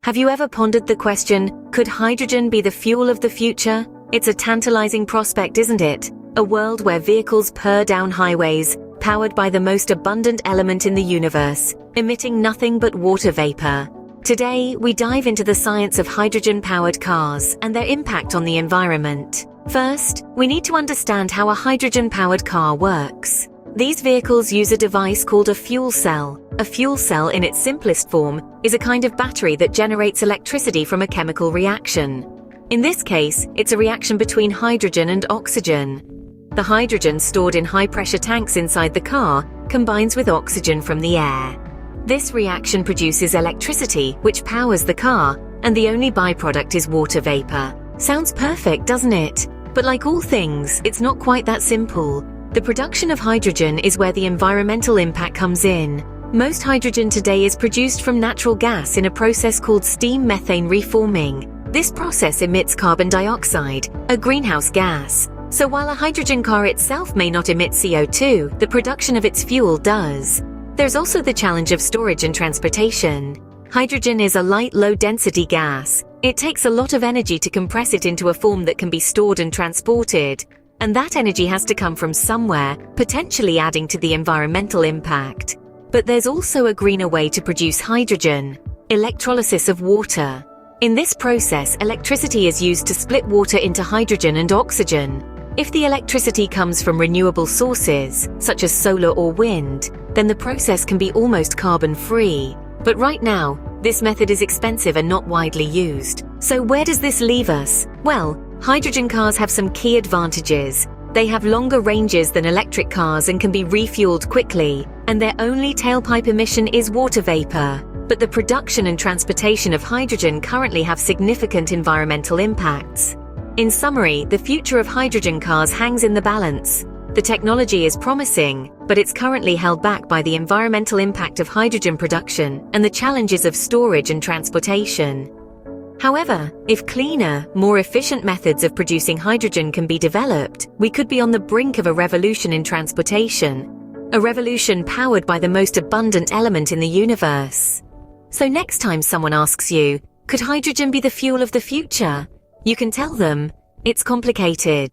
Have you ever pondered the question, could hydrogen be the fuel of the future? It's a tantalizing prospect, isn't it? A world where vehicles purr down highways, powered by the most abundant element in the universe, emitting nothing but water vapor. Today, we dive into the science of hydrogen-powered cars and their impact on the environment. First, we need to understand how a hydrogen-powered car works. These vehicles use a device called a fuel cell. A fuel cell, in its simplest form, is a kind of battery that generates electricity from a chemical reaction. In this case, it's a reaction between hydrogen and oxygen. The hydrogen stored in high-pressure tanks inside the car combines with oxygen from the air. This reaction produces electricity, which powers the car, and the only byproduct is water vapor. Sounds perfect, doesn't it? But like all things, it's not quite that simple. The production of hydrogen is where the environmental impact comes in. Most hydrogen today is produced from natural gas in a process called steam methane reforming. This process emits carbon dioxide, a greenhouse gas. So while a hydrogen car itself may not emit CO2, the production of its fuel does. There's also the challenge of storage and transportation. Hydrogen is a light, low-density gas. It takes a lot of energy to compress it into a form that can be stored and transported. And that energy has to come from somewhere, potentially adding to the environmental impact. But there's also a greener way to produce hydrogen: electrolysis of water. In this process, electricity is used to split water into hydrogen and oxygen. If the electricity comes from renewable sources, such as solar or wind, then the process can be almost carbon-free. But right now, this method is expensive and not widely used. So where does this leave us? Well, hydrogen cars have some key advantages. They have longer ranges than electric cars and can be refueled quickly, and their only tailpipe emission is water vapor. But the production and transportation of hydrogen currently have significant environmental impacts. In summary, the future of hydrogen cars hangs in the balance. The technology is promising, but it's currently held back by the environmental impact of hydrogen production and the challenges of storage and transportation. However, if cleaner, more efficient methods of producing hydrogen can be developed, we could be on the brink of a revolution in transportation. A revolution powered by the most abundant element in the universe. So next time someone asks you, could hydrogen be the fuel of the future? You can tell them, it's complicated.